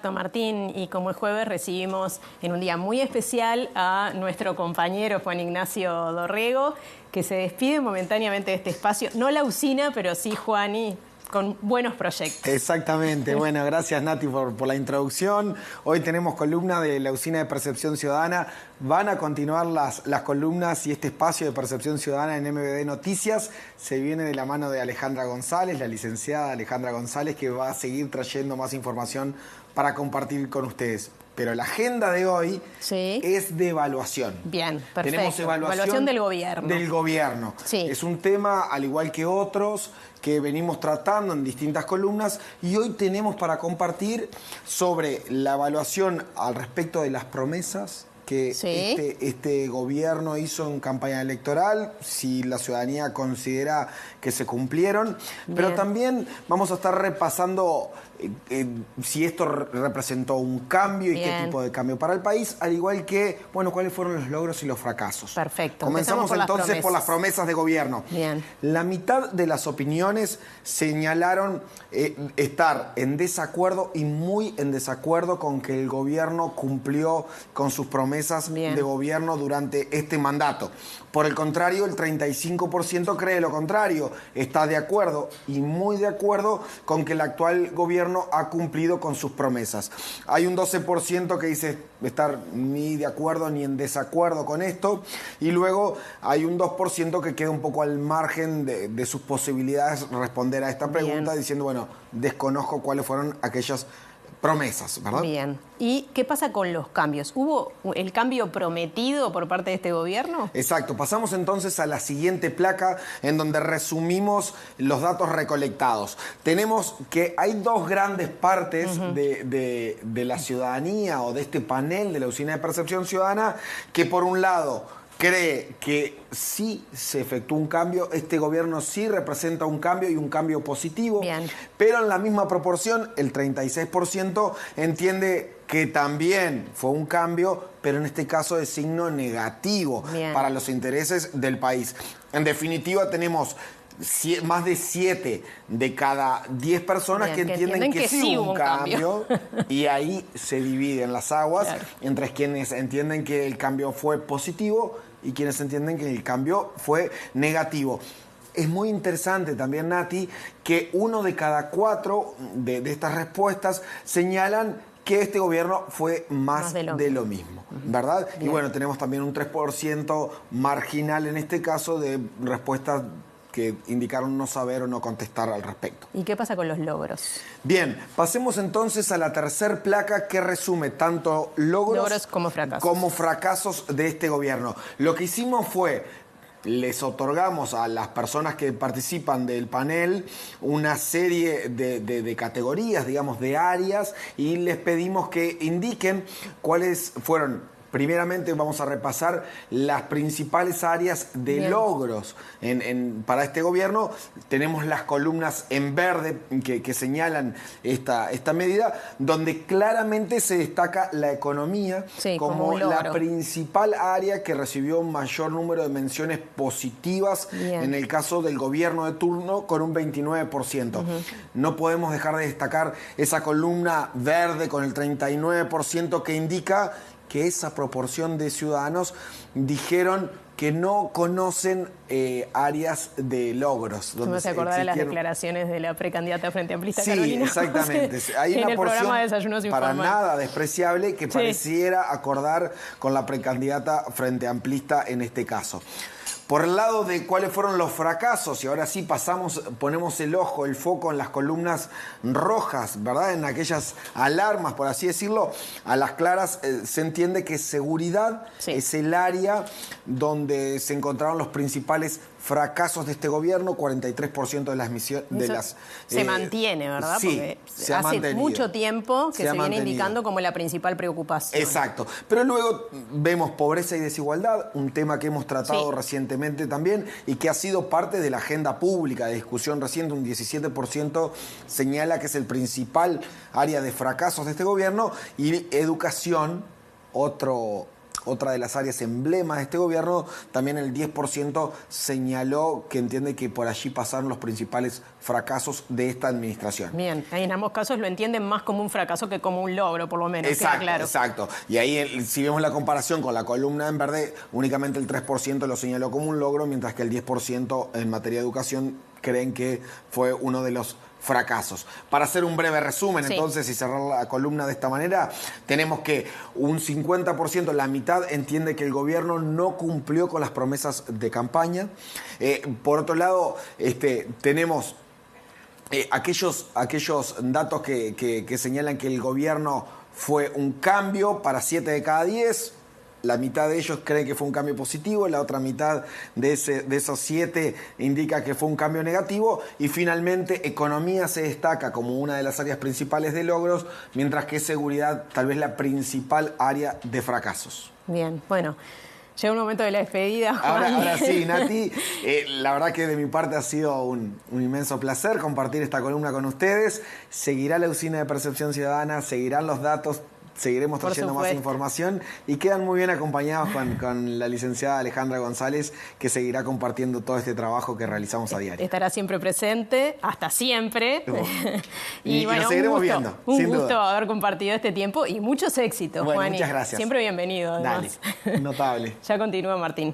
Martín, y como es jueves recibimos en un día muy especial a nuestro compañero Juan Ignacio Dorrego, que se despide momentáneamente de este espacio, no la usina, pero sí, Juani, con buenos proyectos. Exactamente, bueno, gracias Nati por la introducción. Hoy tenemos columna de la Usina de Percepción Ciudadana. Van a continuar las columnas y este espacio de Percepción Ciudadana en MBD Noticias. Se viene de la mano de Alejandra González, la licenciada Alejandra González, que va a seguir trayendo más información para compartir con ustedes. Pero la agenda de hoy es de evaluación. Bien, perfecto. Tenemos evaluación del gobierno. Del gobierno. Sí. Es un tema, al igual que otros, que venimos tratando en distintas columnas, y hoy tenemos para compartir sobre la evaluación al respecto de las promesas que este gobierno hizo en campaña electoral, si la ciudadanía considera que se cumplieron. Bien. Pero también vamos a estar repasando si esto representó un cambio y qué tipo de cambio para el país, al igual que, bueno, cuáles fueron los logros y los fracasos. Perfecto. Comenzamos entonces por las promesas de gobierno. Bien. La mitad de las opiniones señalaron estar en desacuerdo y muy en desacuerdo con que el gobierno cumplió con sus promesas de gobierno durante este mandato. Por el contrario, el 35% cree lo contrario, está de acuerdo y muy de acuerdo con que el actual gobierno ha cumplido con sus promesas. Hay un 12% que dice estar ni de acuerdo ni en desacuerdo con esto, y luego hay un 2% que queda un poco al margen de sus posibilidades responder a esta pregunta, diciendo, bueno, desconozco cuáles fueron aquellas promesas, ¿verdad? Bien. ¿Y qué pasa con los cambios? ¿Hubo el cambio prometido por parte de este gobierno? Exacto. Pasamos entonces a la siguiente placa, en donde resumimos los datos recolectados. Tenemos que hay dos grandes partes de la ciudadanía o de este panel de la Usina de Percepción Ciudadana, que por un lado cree que sí se efectuó un cambio, este gobierno sí representa un cambio y un cambio positivo. Bien. Pero en la misma proporción, el 36% entiende que también fue un cambio, pero en este caso de signo negativo para los intereses del país. En definitiva, tenemos más de 7 de cada 10 personas que entienden que sí hubo un cambio. Y ahí se dividen las aguas entre quienes entienden que el cambio fue positivo y quienes entienden que el cambio fue negativo. Es muy interesante también, Nati, que 1 de cada 4 de estas respuestas señalan que este gobierno fue más de lo mismo, ¿verdad? Bien. Y bueno, tenemos también un 3% marginal en este caso de respuestas que indicaron no saber o no contestar al respecto. ¿Y qué pasa con los logros? Bien, pasemos entonces a la tercer placa, que resume tanto logros como fracasos de este gobierno. Lo que hicimos fue, les otorgamos a las personas que participan del panel una serie de categorías, digamos, de áreas, y les pedimos que indiquen cuáles fueron. Primeramente vamos a repasar las principales áreas de logros para este gobierno. Tenemos las columnas en verde que señalan esta medida, donde claramente se destaca la economía como la principal área que recibió un mayor número de menciones positivas en el caso del gobierno de turno, con un 29%. No podemos dejar de destacar esa columna verde con el 39% que indica que esa proporción de ciudadanos dijeron que no conocen áreas de logros. Me hace acordar de las declaraciones de la precandidata Frente Amplista, Carolina. Exactamente. Hay una porción para nada despreciable que pareciera acordar con la precandidata Frente Amplista en este caso. Por el lado de cuáles fueron los fracasos, y ahora sí ponemos el ojo, el foco en las columnas rojas, ¿verdad? En aquellas alarmas, por así decirlo, a las claras se entiende que seguridad es el área donde se encontraron los principales fracasos de este gobierno. 43% de las misiones se mantiene, ¿verdad? Sí, porque se ha hace mantenido. mucho tiempo que se viene indicando como la principal preocupación. Exacto. Pero luego vemos pobreza y desigualdad, un tema que hemos tratado recientemente también y que ha sido parte de la agenda pública de discusión reciente. Un 17% señala que es el principal área de fracasos de este gobierno, y educación, otro otra de las áreas emblemas de este gobierno, también el 10% señaló que entiende que por allí pasaron los principales fracasos de esta administración. Bien, ahí en ambos casos lo entienden más como un fracaso que como un logro, por lo menos. Exacto, claro. exacto. Y ahí, si vemos la comparación con la columna en verde, únicamente el 3% lo señaló como un logro, mientras que el 10% en materia de educación creen que fue uno de los fracasos. Para hacer un breve resumen, entonces, y cerrar la columna de esta manera, tenemos que un 50%, la mitad, entiende que el gobierno no cumplió con las promesas de campaña. Por otro lado, tenemos aquellos datos que señalan que el gobierno fue un cambio para 7 de cada 10. La mitad de ellos cree que fue un cambio positivo, la otra mitad de esos 7 indica que fue un cambio negativo, y finalmente economía se destaca como una de las áreas principales de logros, mientras que seguridad tal vez la principal área de fracasos. Bien, bueno. Llega un momento de la despedida, Juan. Ahora sí, Nati, la verdad que de mi parte ha sido un inmenso placer compartir esta columna con ustedes. Seguirá la Usina de Percepción Ciudadana, seguirán los datos, seguiremos trayendo más información, y quedan muy bien acompañados con la licenciada Alejandra González, que seguirá compartiendo todo este trabajo que realizamos a diario. Estará siempre presente, hasta siempre. Y bueno, nos seguiremos viendo. Un gusto haber compartido este tiempo y muchos éxitos, bueno, Juan. Muchas gracias. Siempre bienvenido, además. Dale, notable. Ya continúa, Martín.